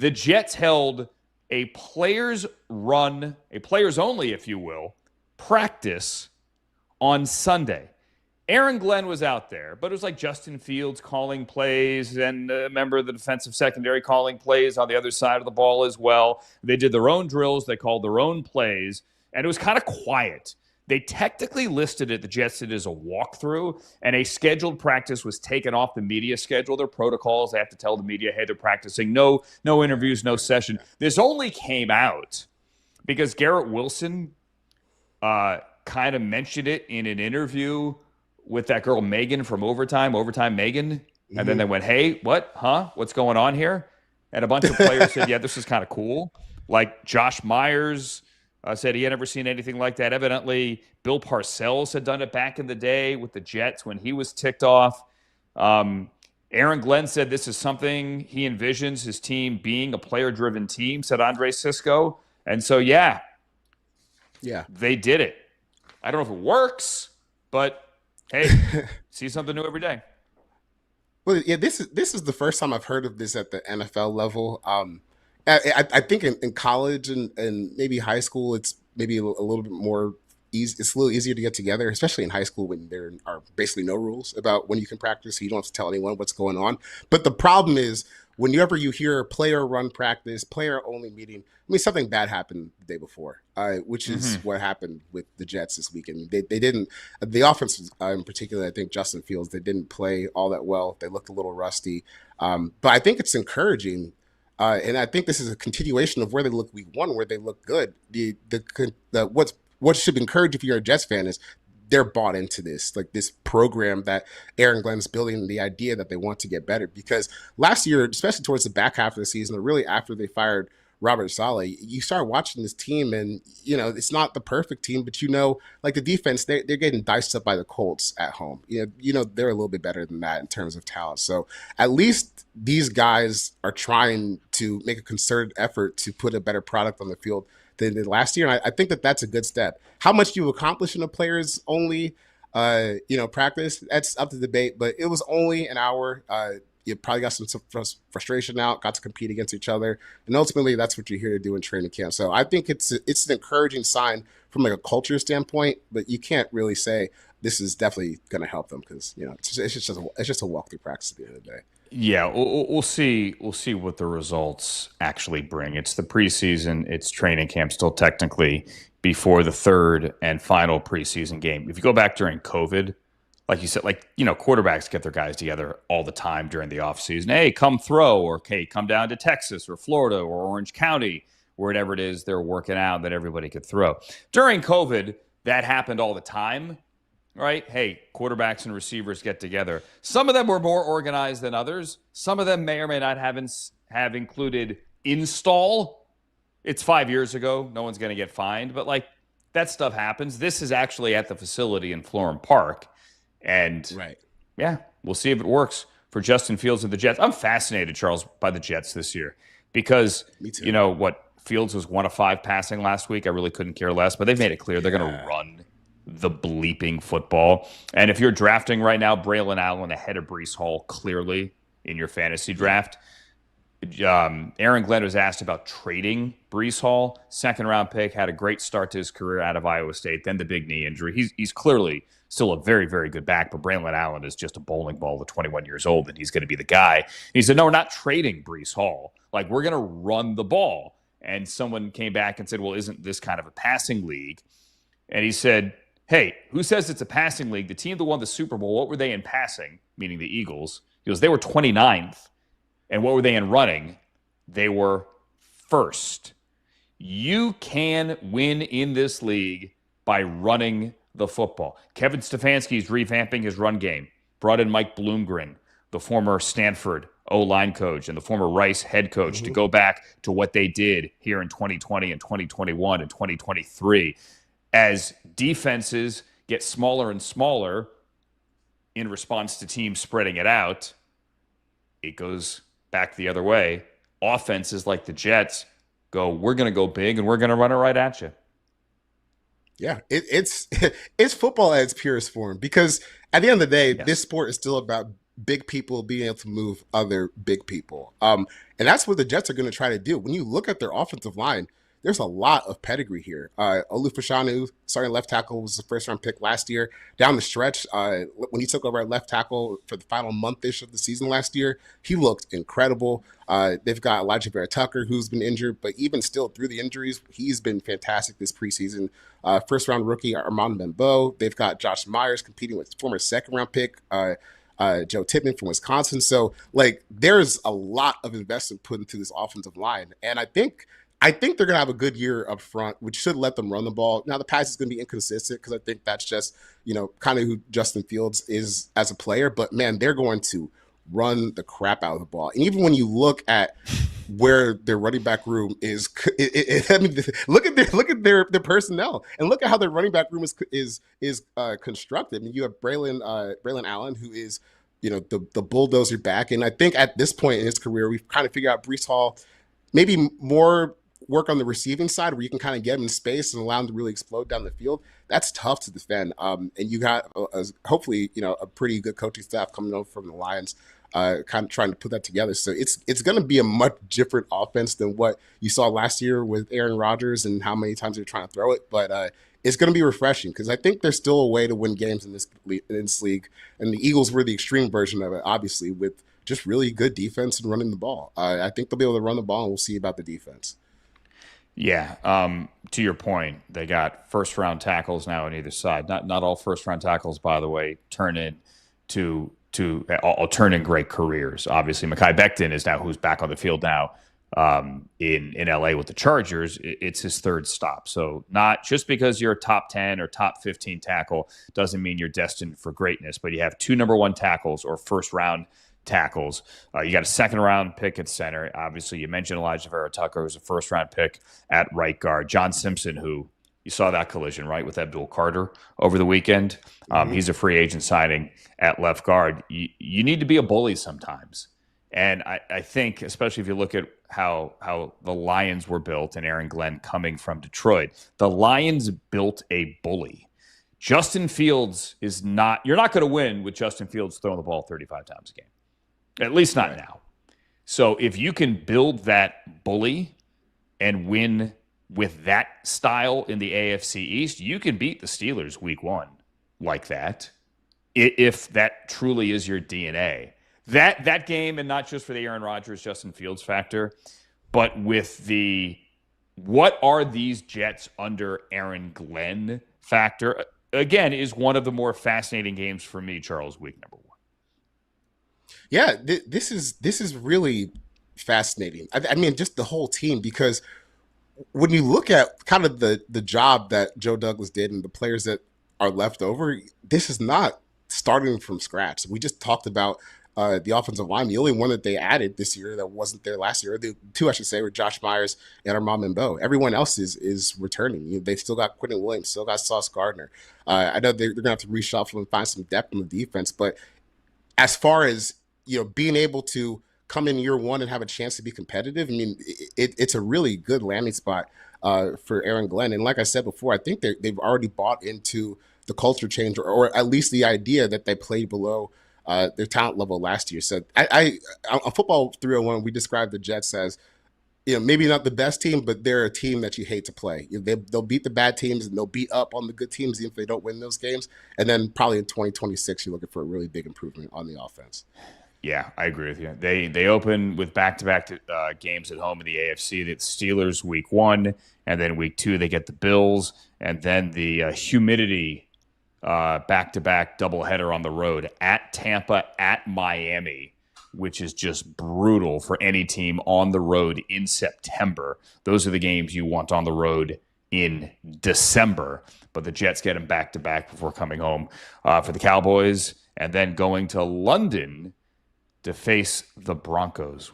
The Jets held a players only, if you will, practice on Sunday. Aaron Glenn was out there, but it was like Justin Fields calling plays and a member of the defensive secondary calling plays on the other side of the ball as well. They did their own drills. They called their own plays, and it was kind of quiet. They technically listed it, the Jets did, as a walkthrough, and a scheduled practice was taken off the media schedule. Their protocols, they have to tell the media, hey, they're practicing. No interviews, no session. This only came out because Garrett Wilson kind of mentioned it in an interview with that girl Megan from Overtime Megan. And then they went, hey, what? Huh? What's going on here? And a bunch of players said, yeah, this is kind of cool. Like Josh Myers said he had never seen anything like that. Evidently, Bill Parcells had done it back in the day with the Jets when he was ticked off. Aaron Glenn said this is something he envisions his team being a player-driven team, said Andre Sisco. And so, yeah, they did it. I don't know if it works, but hey, see something new every day. Well, yeah, this is the first time I've heard of this at the NFL level. I think in college and maybe high school, it's maybe a little bit more easy. It's a little easier to get together, especially in high school when there are basically no rules about when you can practice. So you don't have to tell anyone what's going on. But the problem is whenever you hear player run practice, player only meeting, I mean, something bad happened the day before, which is what happened with the Jets this weekend. They didn't, the offense in particular, I think Justin Fields, they didn't play all that well. They looked a little rusty. But I think it's encouraging. And I think this is a continuation of where they look week one, where they look good. What should encourage if you're a Jets fan is they're bought into this, like this program that Aaron Glenn's building, the idea that they want to get better. Because last year, especially towards the back half of the season, or really after they fired Robert Saleh, you start watching this team and, it's not the perfect team, but like the defense, they're getting diced up by the Colts at home. They're a little bit better than that in terms of talent. So at least these guys are trying to make a concerted effort to put a better product on the field than they did last year. And I think that that's a good step. How much you accomplish in a players only, practice, that's up to debate, but it was only an hour. You probably got some frustration out, got to compete against each other. And ultimately that's what you're here to do in training camp. So I think it's an encouraging sign from like a culture standpoint, but you can't really say this is definitely going to help them because, it's just a walkthrough practice at the end of the day. Yeah, we'll see. We'll see what the results actually bring. It's the preseason. It's training camp still technically before the third and final preseason game. If you go back during COVID, like you said, quarterbacks get their guys together all the time during the offseason. Hey, come throw, or hey, come down to Texas or Florida or Orange County, wherever it is they're working out that everybody could throw. During COVID, that happened all the time. Right? Hey, quarterbacks and receivers get together. Some of them were more organized than others. Some of them may or may not have included install. It's 5 years ago. No one's going to get fined. But, that stuff happens. This is actually at the facility in Florham Park. And, yeah, we'll see if it works for Justin Fields and the Jets. I'm fascinated, Charles, by the Jets this year. Because, Fields was 1 of 5 passing last week. I really couldn't care less. But they've made it clear they're going to run the bleeping football. And if you're drafting right now, Braelon Allen ahead of Breece Hall clearly in your fantasy draft. Aaron Glenn was asked about trading Breece Hall. Second-round pick, had a great start to his career out of Iowa State, then the big knee injury. He's clearly still a very, very good back, but Braelon Allen is just a bowling ball at 21 years old, and he's going to be the guy. And he said, no, we're not trading Breece Hall. We're going to run the ball. And someone came back and said, well, isn't this kind of a passing league? And he said, hey, who says it's a passing league? The team that won the Super Bowl, what were they in passing? Meaning the Eagles. He goes, they were 29th. And what were they in running? They were first. You can win in this league by running the football. Kevin Stefanski is revamping his run game. Brought in Mike Bloomgren, the former Stanford O-line coach and the former Rice head coach, to go back to what they did here in 2020 and 2021 and 2023. As defenses get smaller and smaller in response to teams spreading it out, it goes back the other way. Offenses like the Jets go, we're going to go big and we're going to run it right at you. Yeah, it's football at its purest form because at the end of the day, this sport is still about big people being able to move other big people. And that's what the Jets are going to try to do. When you look at their offensive line, there's a lot of pedigree here. Olufashanu, starting left tackle, was the first round pick last year. Down the stretch, when he took over at left tackle for the final month-ish of the season last year, he looked incredible. They've got Elijah Vera Tucker, who's been injured, but even still through the injuries, he's been fantastic this preseason. First round rookie Armand Benbow. They've got Josh Myers competing with former second round pick Joe Tippmann from Wisconsin. So like there's a lot of investment put into this offensive line, and I think they're going to have a good year up front, which should let them run the ball. Now, the pass is going to be inconsistent because I think that's just, kind of who Justin Fields is as a player. But, man, they're going to run the crap out of the ball. And even when you look at where their running back room is, I mean, look at their personnel and look at how their running back room is constructed. I mean, you have Braelon Allen, who is, the bulldozer back. And I think at this point in his career, we've kind of figured out Breece Hall, maybe more work on the receiving side where you can kind of get him in space and allow him to really explode down the field. That's tough to defend. And you got hopefully, a pretty good coaching staff coming over from the Lions, kind of trying to put that together. So it's going to be a much different offense than what you saw last year with Aaron Rodgers and how many times they're trying to throw it. But it's going to be refreshing because I think there's still a way to win games in this league. And the Eagles were the extreme version of it, obviously, with just really good defense and running the ball. I think they'll be able to run the ball, and we'll see about the defense. Yeah. To your point, they got first-round tackles now on either side. Not all first-round tackles, by the way, turn in great careers. Obviously, Mekhi Becton is now who's back on the field now in LA with the Chargers. It's his third stop. So not just because you're a top 10 or top 15 tackle doesn't mean you're destined for greatness. But you have 2 number 1 tackles or first-round tackles. You got a second-round pick at center. Obviously, you mentioned Elijah Vera Tucker, who's a first-round pick at right guard. John Simpson, who you saw that collision, right, with Abdul Carter over the weekend. He's a free agent signing at left guard. You need to be a bully sometimes. And I think, especially if you look at how the Lions were built and Aaron Glenn coming from Detroit, the Lions built a bully. Justin Fields is not – you're not going to win with Justin Fields throwing the ball 35 times a game. At least not now. So if you can build that bully and win with that style in the AFC East, you can beat the Steelers week 1 like that, if that truly is your DNA. That game, and not just for the Aaron Rodgers, Justin Fields factor, but with the what are these Jets under Aaron Glenn factor, again, is one of the more fascinating games for me, Charles, week number 1. Yeah, this is really fascinating. I mean, just the whole team, because when you look at kind of the job that Joe Douglas did and the players that are left over, this is not starting from scratch. We just talked about the offensive line. The only one that they added this year that wasn't there last year, the 2, I should say, were Josh Myers and Armand Benbow. Everyone else is returning. They've still got Quentin Williams, still got Sauce Gardner. I know they're going to have to reshuffle and find some depth on the defense, but as far as being able to come in year 1 and have a chance to be competitive, I mean, it's a really good landing spot for Aaron Glenn. And like I said before, I think they've already bought into the culture change, or at least the idea that they played below their talent level last year. So on Football 301, we described the Jets as, maybe not the best team, but they're a team that you hate to play. They'll beat the bad teams and they'll beat up on the good teams even if they don't win those games. And then probably in 2026, you're looking for a really big improvement on the offense. Yeah, I agree with you. They open with back-to-back games at home in the AFC. The Steelers week 1, and then week 2 they get the Bills, and then the humidity back-to-back doubleheader on the road at Tampa, at Miami, which is just brutal for any team on the road in September. Those are the games you want on the road in December, but the Jets get them back-to-back before coming home for the Cowboys, and then going to London to face the Broncos.